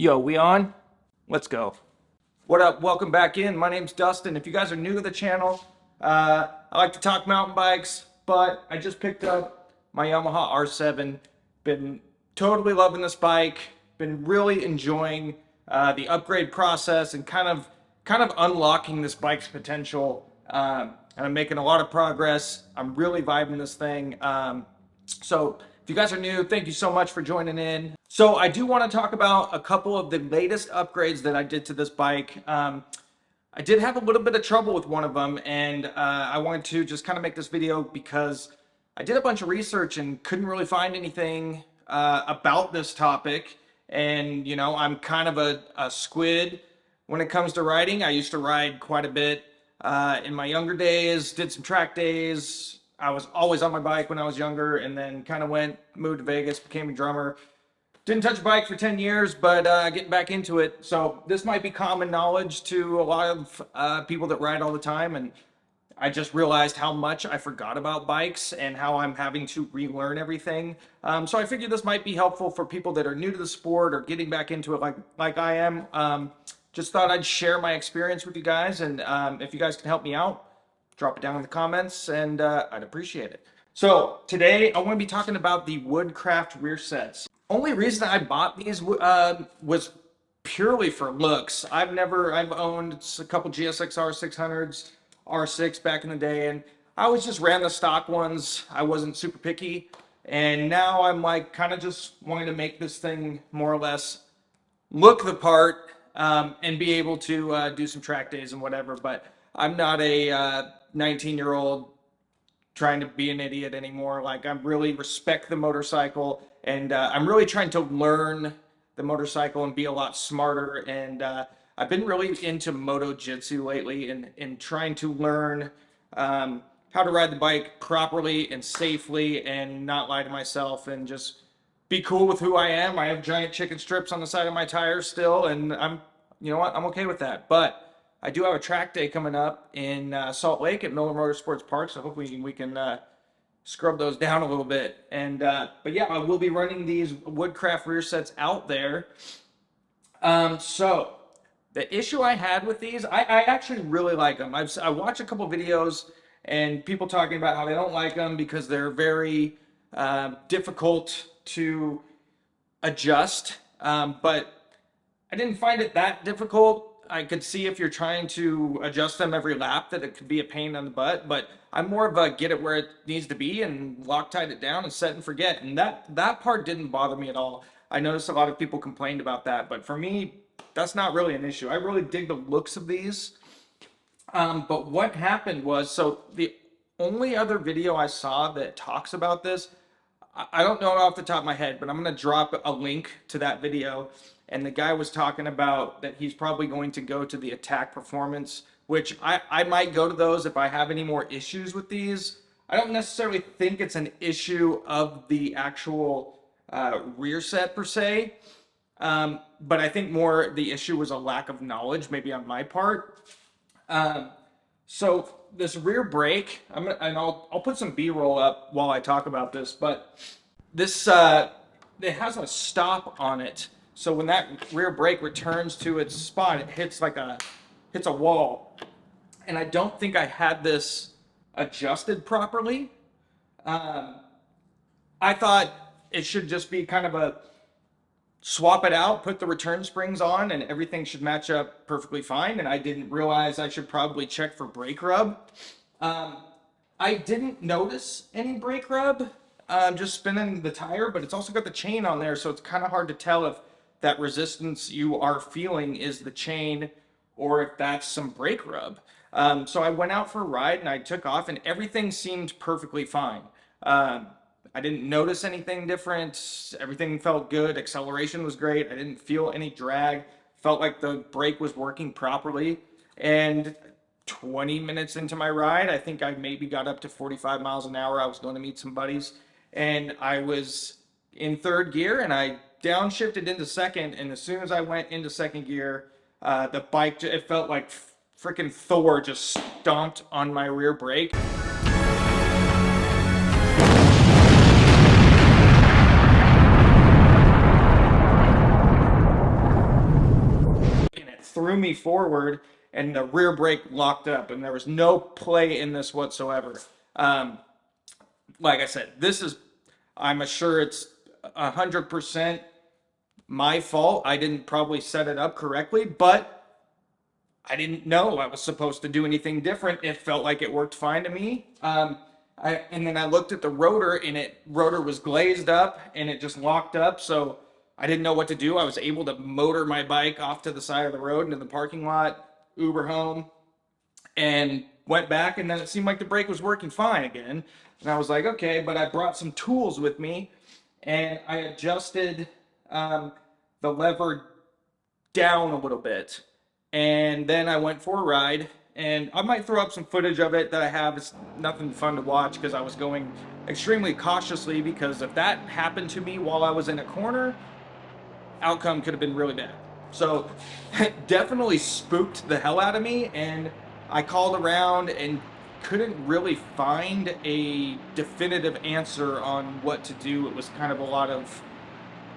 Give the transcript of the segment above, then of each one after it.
Yo, we on? Let's go. What up? Welcome back in. My name's Dustin. If you guys are new to the channel, I like to talk mountain bikes, but I just picked up my Yamaha R7. Been totally loving this bike. Been really enjoying the upgrade process and kind of unlocking this bike's potential. And I'm making a lot of progress. I'm really vibing this thing. So if you guys are new, thank you so much for joining in. So I do want to talk about a couple of the latest upgrades that I did to this bike. I did have a little bit of trouble with one of them, and I wanted to just kind of make this video because I did a bunch of research and couldn't really find anything about this topic. And you know, I'm kind of a squid when it comes to riding. I used to ride quite a bit in my younger days, did some track days. I was always on my bike when I was younger, and then kind of moved to Vegas, became a drummer. Didn't touch a bike for 10 years, but getting back into it. So this might be common knowledge to a lot of people that ride all the time. And I just realized how much I forgot about bikes and how I'm having to relearn everything. So I figured this might be helpful for people that are new to the sport or getting back into it like I am. Just thought I'd share my experience with you guys. And if you guys can help me out, drop it down in the comments and I'd appreciate it. So today I want to be talking about the Woodcraft Rearsets. Only reason I bought these was purely for looks. I've owned a couple GSX-R 600s, R6 back in the day, and I always just ran the stock ones. I wasn't super picky, and now I'm like kind of just wanting to make this thing more or less look the part and be able to do some track days and whatever. But I'm not a 19-year-old trying to be an idiot anymore. Like, I really respect the motorcycle, and I'm really trying to learn the motorcycle and be a lot smarter. And I've been really into moto jitsu lately and trying to learn how to ride the bike properly and safely and not lie to myself and just be cool with who I am. I have giant chicken strips on the side of my tires still, and you know what, I'm okay with that. But I do have a track day coming up in Salt Lake at Miller Motorsports Park, so hopefully we can scrub those down a little bit. And but yeah, I will be running these Woodcraft Rearsets out there. So the issue I had with these, I actually really like them. I watched a couple videos and people talking about how they don't like them because they're very difficult to adjust. But I didn't find it that difficult. I could see if you're trying to adjust them every lap that it could be a pain in the butt, but I'm more of a get it where it needs to be and Loctite it down and set and forget. And that part didn't bother me at all. I noticed a lot of people complained about that, but for me, that's not really an issue. I really dig the looks of these. But what happened was, so the only other video I saw that talks about this, I don't know off the top of my head, but I'm going to drop a link to that video. And the guy was talking about that he's probably going to go to the Attack Performance, which I might go to those if I have any more issues with these. I don't necessarily think it's an issue of the actual rear set per se, but I think more the issue was a lack of knowledge, maybe on my part. So this rear brake, I'll put some B-roll up while I talk about this, but this it has a stop on it. So when that rear brake returns to its spot, it hits a wall. And I don't think I had this adjusted properly. I thought it should just be kind of a swap it out, put the return springs on, and everything should match up perfectly fine. And I didn't realize I should probably check for brake rub. I didn't notice any brake rub, just spinning the tire, but it's also got the chain on there, so it's kind of hard to tell if that resistance you are feeling is the chain or if that's some brake rub. So I went out for a ride and I took off and everything seemed perfectly fine. I didn't notice anything different. Everything felt good. Acceleration was great. I didn't feel any drag. Felt like the brake was working properly. And 20 minutes into my ride, I think I maybe got up to 45 miles an hour. I was going to meet some buddies and I was in third gear and I downshifted into second, and as soon as I went into second gear, the bike, it felt like freaking Thor just stomped on my rear brake. threw me forward, and the rear brake locked up, and there was no play in this whatsoever. Like I said, I'm sure it's 100% my fault. I didn't probably set it up correctly, but I didn't know I was supposed to do anything different. It felt like it worked fine to me. And then I looked at the rotor, and rotor was glazed up and it just locked up. So I didn't know what to do. I was able to motor my bike off to the side of the road into the parking lot, Uber home, and went back, and then it seemed like the brake was working fine again. And I was like, okay, but I brought some tools with me, and I adjusted the lever down a little bit. And then I went for a ride, and I might throw up some footage of it that I have. It's nothing fun to watch because I was going extremely cautiously, because if that happened to me while I was in a corner, outcome could have been really bad. So definitely spooked the hell out of me, and I called around and couldn't really find a definitive answer on what to do. It was kind of a lot of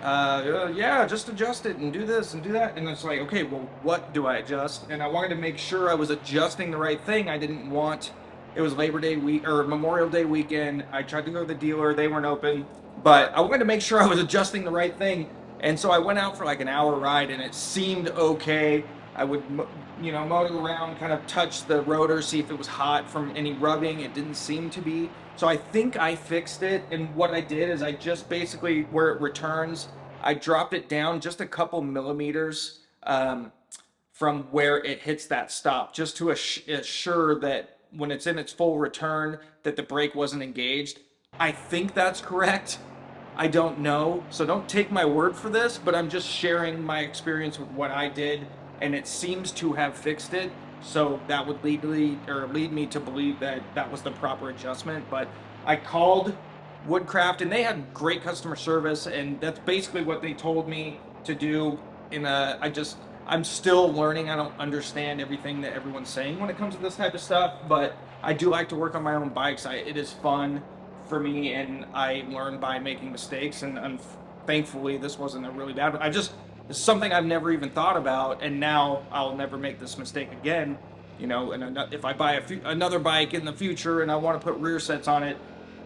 yeah, just adjust it and do this and do that. And it's like, okay, well, what do I adjust? And I wanted to make sure I was adjusting the right thing. I didn't want, it was Labor Day week or Memorial Day weekend. I tried to go to the dealer, they weren't open, but I wanted to make sure I was adjusting the right thing. And so I went out for like an hour ride, and it seemed okay. I would, motor around, kind of touch the rotor, see if it was hot from any rubbing. It didn't seem to be. So I think I fixed it, and what I did is I just basically, where it returns, I dropped it down just a couple millimeters from where it hits that stop, just to assure that when it's in its full return that the brake wasn't engaged. I think that's correct. I don't know, so don't take my word for this, but I'm just sharing my experience with what I did, and it seems to have fixed it. So that would lead me to believe that that was the proper adjustment. But I called Woodcraft, and they had great customer service, and that's basically what they told me to do. I'm still learning. I don't understand everything that everyone's saying when it comes to this type of stuff, but I do like to work on my own bikes. It is fun for me, and I learn by making mistakes, and thankfully this wasn't a really bad one. It's something I've never even thought about, and now I'll never make this mistake again. And if I buy another bike in the future and I want to put rear sets on it,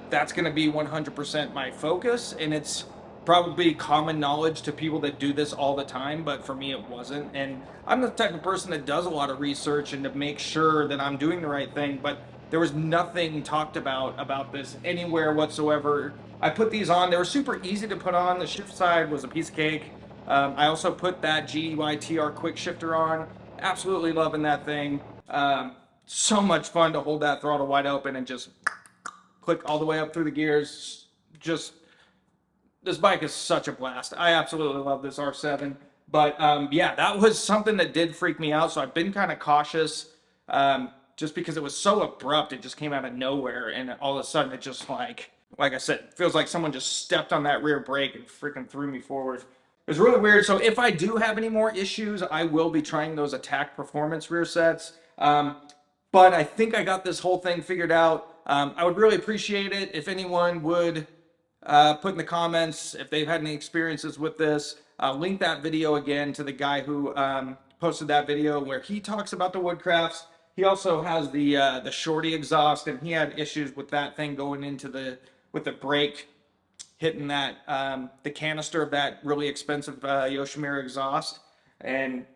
that's going to be 100% my focus. And it's probably common knowledge to people that do this all the time, but for me it wasn't. And I'm the type of person that does a lot of research and to make sure that I'm doing the right thing, but there was nothing talked about this anywhere whatsoever. I put these on. They were super easy to put on. The shift side was a piece of cake. I also put that GYTR quick shifter on. Absolutely loving that thing. So much fun to hold that throttle wide open and just click all the way up through the gears. This bike is such a blast. I absolutely love this R7. But yeah, that was something that did freak me out. So I've been kind of cautious just because it was so abrupt. It just came out of nowhere, and all of a sudden it just like I said, it feels like someone just stepped on that rear brake and freaking threw me forward. It was really weird. So if I do have any more issues, I will be trying those Attack Performance rear sets. But I think I got this whole thing figured out. I would really appreciate it if anyone would put in the comments if they've had any experiences with this. Link that video again to the guy who posted that video where he talks about the Woodcrafts. He also has the Shorty exhaust, and he had issues with that thing going into with the brake hitting that the canister of that really expensive Yoshimura exhaust. And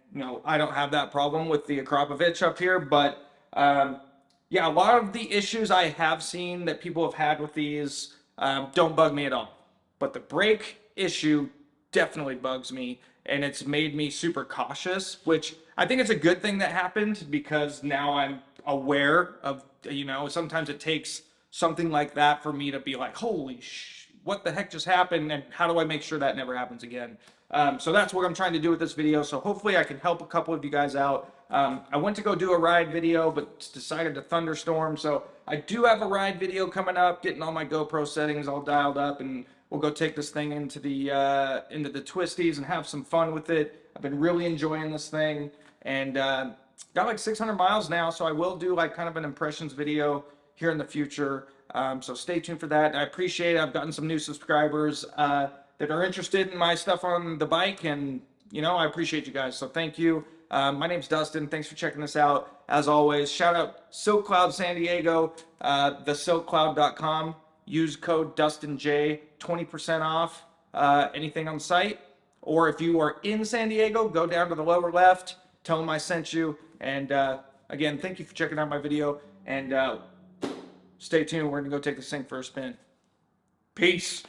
I don't have that problem with the Akrapovic up here, but yeah, a lot of the issues I have seen that people have had with these don't bug me at all, but the brake issue definitely bugs me, and it's made me super cautious, which I think it's a good thing that happened, because now I'm aware of, sometimes it takes something like that for me to be like, holy what the heck just happened, and how do I make sure that never happens again? So that's what I'm trying to do with this video. So hopefully I can help a couple of you guys out. I went to go do a ride video, but decided to thunderstorm. So I do have a ride video coming up, getting all my GoPro settings all dialed up, and we'll go take this thing into the twisties and have some fun with it. I've been really enjoying this thing, and got like 600 miles now. So I will do like kind of an impressions video here in the future. So stay tuned for that. I appreciate it. I've gotten some new subscribers that are interested in my stuff on the bike, and I appreciate you guys. So thank you. My name's Dustin. Thanks for checking this out. As always, shout out Silk Cloud San Diego, thesilkcloud.com. Use code DustinJ, 20% off anything on site. Or if you are in San Diego, go down to the lower left, tell them I sent you. And again, thank you for checking out my video. And stay tuned. We're going to go take this thing for a spin. Peace.